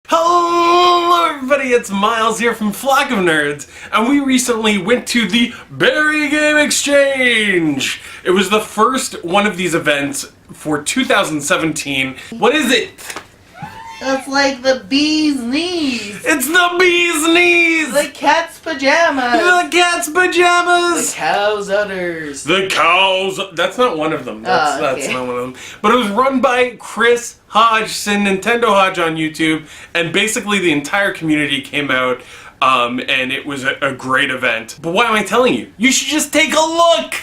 Hello everybody, it's Miles here from Flock of Nerds, and we recently went to the Barrie Game Exchange! It was the first one of these events for 2017. What is it? It's like the bee's knees. It's the bee's knees! The cat's pajamas. The cat's pajamas! The cow's udders. The cows. That's not one of them. That's okay. not one of them. But it was run by Chris Hodgson, Nintendo Hodge on YouTube, and basically the entire community came out, and it was a great event. But why am I telling you? You should just take a look!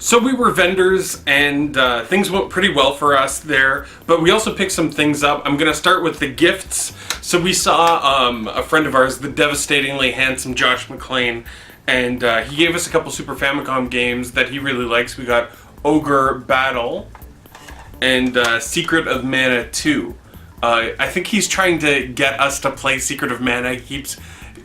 So we were vendors, and things went pretty well for us there, but we also picked some things up. I'm going to start with the gifts. So we saw a friend of ours, the devastatingly handsome Josh McClain, and he gave us a couple Super Famicom games that he really likes. We got Ogre Battle and Secret of Mana 2. I think he's trying to get us to play Secret of Mana. He keeps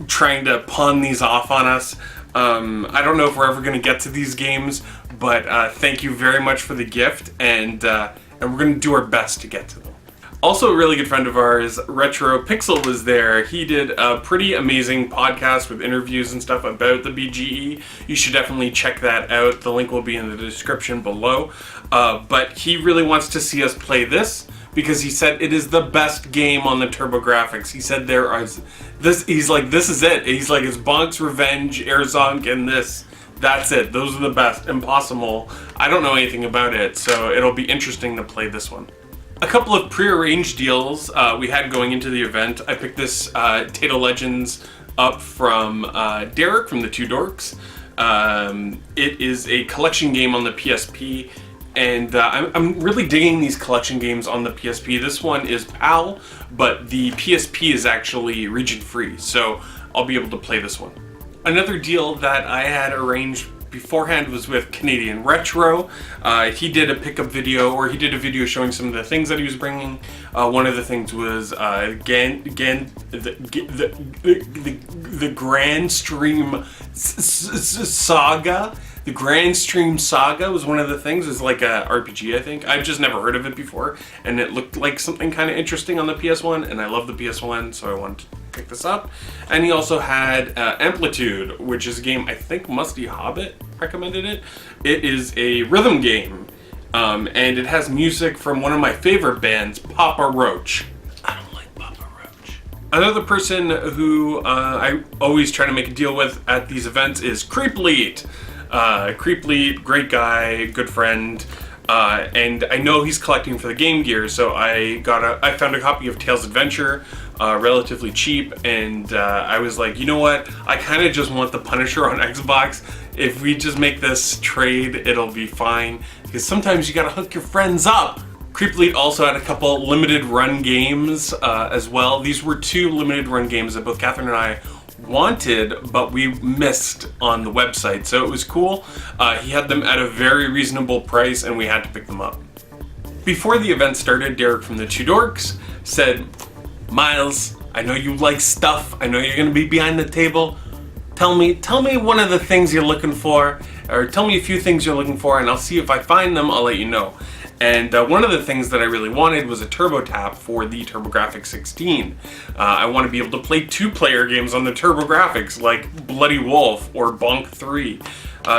trying to pawn these off on us. I don't know if we're ever going to get to these games, but thank you very much for the gift, and we're going to do our best to get to them. Also, a really good friend of ours, Retro Pixel, was there. He did a pretty amazing podcast with interviews and stuff about the BGE. You should definitely check that out. The link will be in the description below. But he really wants to see us play this, because he said it is the best game on the TurboGrafx. He said there are this. He's like, this is it. He's like, it's Bonk's Revenge, Airzonk, and this. That's it. Those are the best. Impossible. I don't know anything about it, so it'll be interesting to play this one. A couple of pre-arranged deals we had going into the event. I picked this Tato Legends up from Derek from the Two Dorks. It is a collection game on the PSP, and I'm really digging these collection games on the PSP. This one is PAL, but the PSP is actually region free, so I'll be able to play this one. Another deal that I had arranged beforehand was with Canadian Retro. He did a pickup video, or he did a video showing some of the things that he was bringing. One of the things was the Grand Stream Saga. The Grand Stream Saga was one of the things. It was like a RPG, I think. I've just never heard of it before, and it looked like something kind of interesting on the PS1, and I love the PS1, so I wanted to pick this up. And he also had Amplitude, which is a game, I think Musty Hobbit recommended it. It is a rhythm game, and it has music from one of my favorite bands, Papa Roach. I don't like Papa Roach. Another person who I always try to make a deal with at these events is Creepleet. Creepleet, great guy, good friend, and I know he's collecting for the Game Gear, so I found a copy of Tails Adventure, relatively cheap, and I was like, you know what, I kind of just want the Punisher on Xbox. If we just make this trade, it'll be fine, because sometimes you gotta hook your friends up. Creepleet also had a couple limited run games as well. These were 2 limited run games that both Catherine and I wanted, but we missed on the website, so it was cool. He had them at a very reasonable price, and we had to pick them up. Before the event started, Derek from the Two Dorks said, Miles, I know you like stuff. I know you're gonna be behind the table. Tell me one of the things you're looking for, or tell me a few things you're looking for, and I'll see if I find them, I'll let you know. And one of the things that I really wanted was a TurboTap for the TurboGrafx 16. I want to be able to play 2-player games on the TurboGrafx, like Bloody Wolf or Bonk 3.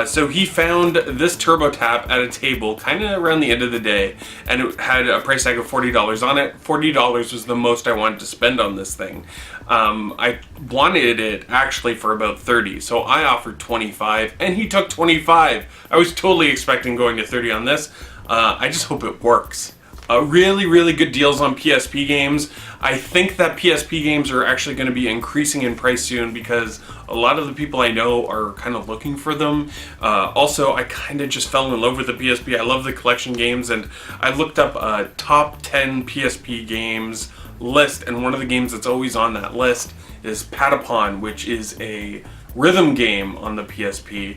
So he found this TurboTap at a table kind of around the end of the day, and it had a price tag of $40 on it. $40 was the most I wanted to spend on this thing. I wanted it actually for about $30, so I offered $25, and he took $25. I was totally expecting going to $30 on this. I just hope it works. Really, really good deals on PSP games. I think that PSP games are actually going to be increasing in price soon because a lot of the people I know are kind of looking for them. Also, I kind of just fell in love with the PSP. I love the collection games, and I looked up a top 10 PSP games list, and one of the games that's always on that list is Patapon, which is a rhythm game on the PSP.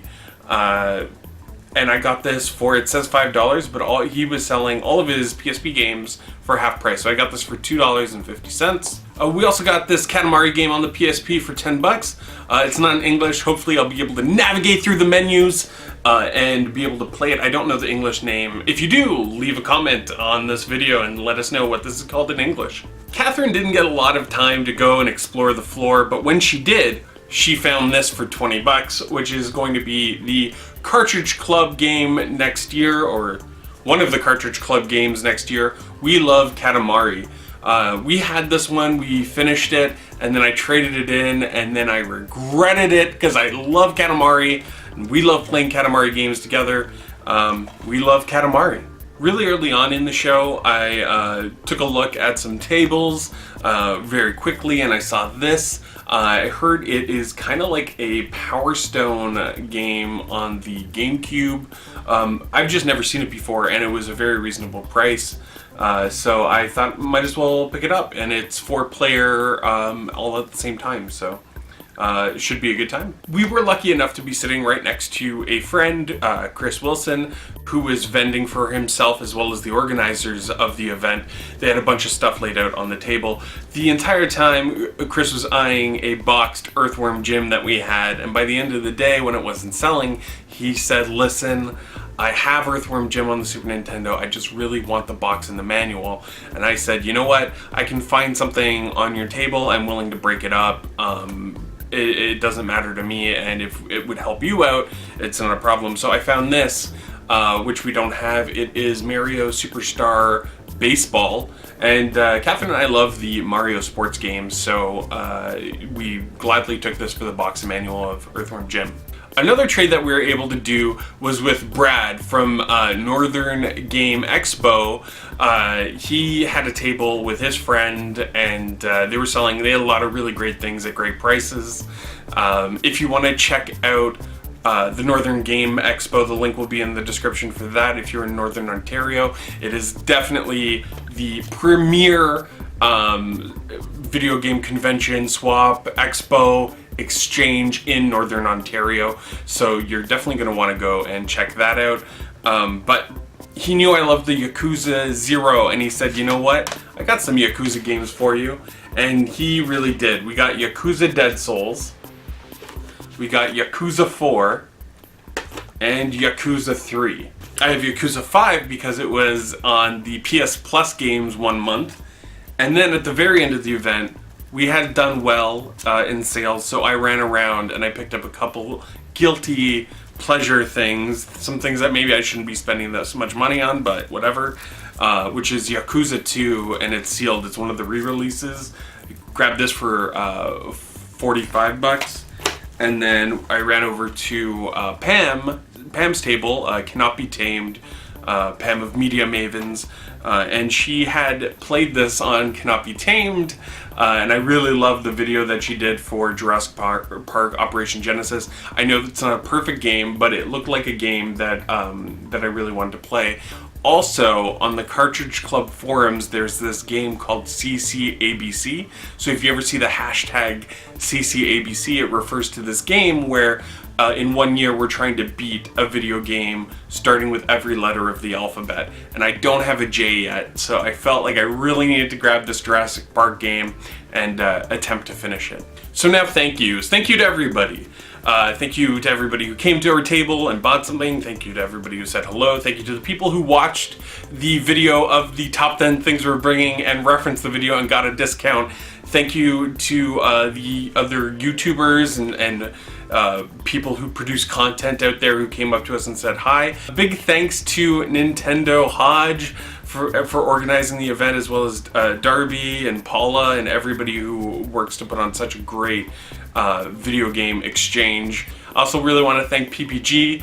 And I got this for, it says $5, but he was selling all of his PSP games for half price. So I got this for $2.50. We also got this Katamari game on the PSP for $10. It's not in English. Hopefully I'll be able to navigate through the menus and be able to play it. I don't know the English name. If you do, leave a comment on this video and let us know what this is called in English. Catherine didn't get a lot of time to go and explore the floor, but when she did, she found this for $20, which is going to be the Cartridge Club game next year, or one of the Cartridge Club games next year. We love Katamari. We had this one, we finished it, and then I traded it in, and then I regretted it because I love Katamari, and we love playing Katamari games together. We love Katamari. Really early on in the show, I took a look at some tables very quickly, and I saw this. I heard it is kind of like a Power Stone game on the GameCube. I've just never seen it before, and it was a very reasonable price. So I thought might as well pick it up, and it's 4-player all at the same time, so it should be a good time. We were lucky enough to be sitting right next to a friend, Chris Wilson, who was vending for himself as well as the organizers of the event. They had a bunch of stuff laid out on the table. The entire time, Chris was eyeing a boxed Earthworm Jim that we had, and by the end of the day, when it wasn't selling, he said, listen, I have Earthworm Jim on the Super Nintendo, I just really want the box and the manual. And I said, you know what, I can find something on your table, I'm willing to break it up. It doesn't matter to me, and if it would help you out, it's not a problem. So I found this, which we don't have. It is Mario Superstar Baseball, and Catherine and I love the Mario sports games, so we gladly took this for the box and manual of Earthworm Jim. Another trade that we were able to do was with Brad from Northern Game Expo. He had a table with his friend, and they had a lot of really great things at great prices. If you want to check out the Northern Game Expo, the link will be in the description for that if you're in Northern Ontario. It is definitely the premier video game convention, swap, expo, exchange in Northern Ontario. So you're definitely going to want to go and check that out. But he knew I loved the Yakuza 0, and he said, you know what? I got some Yakuza games for you. And he really did. We got Yakuza Dead Souls. We got Yakuza 4. And Yakuza 3. I have Yakuza 5 because it was on the PS Plus games 1 month. And then at the very end of the event, we had done well in sales, so I ran around and I picked up a couple guilty pleasure things, some things that maybe I shouldn't be spending that much money on, but whatever, which is Yakuza 2, and it's sealed. It's one of the re-releases. Grabbed this for $45. And then I ran over to Pam's table, Cannot Be Tamed, Pam of Media Mavens, and she had played this on Cannot Be Tamed, and I really loved the video that she did for Jurassic Park Operation Genesis. I know it's not a perfect game, but it looked like a game that that I really wanted to play. Also, on the Cartridge Club forums, there's this game called CCABC. So if you ever see the hashtag CCABC, it refers to this game where in 1 year we're trying to beat a video game starting with every letter of the alphabet. And I don't have a J yet, so I felt like I really needed to grab this Jurassic Park game and attempt to finish it. So now thank yous. Thank you to everybody. Thank you to everybody who came to our table and bought something. Thank you to everybody who said hello. Thank you to the people who watched the video of the top 10 things we're bringing and referenced the video and got a discount. Thank you to the other YouTubers and people who produce content out there who came up to us and said hi. A big thanks to Nintendo Hodge for organizing the event, as well as Darby and Paula and everybody who works to put on such a great video game exchange. I also really want to thank PPG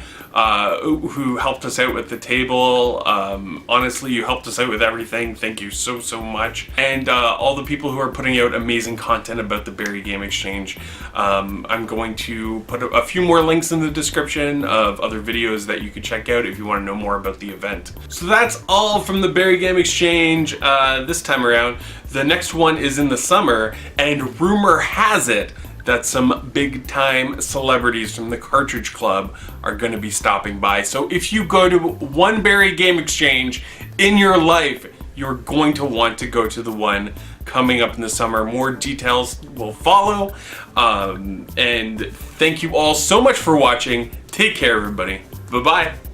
who helped us out with the table. Honestly, you helped us out with everything. Thank you so much. And all the people who are putting out amazing content about the Barrie Game Exchange. I'm going to put a few more links in the description of other videos that you can check out if you want to know more about the event. So that's all from the Barrie Game Exchange this time around. The next one is in the summer, and rumor has it that some big time celebrities from the Cartridge Club are going to be stopping by. So if you go to one Barrie Game Exchange in your life, you're going to want to go to the one coming up in the summer. More details will follow. And thank you all so much for watching. Take care, everybody. Bye-bye.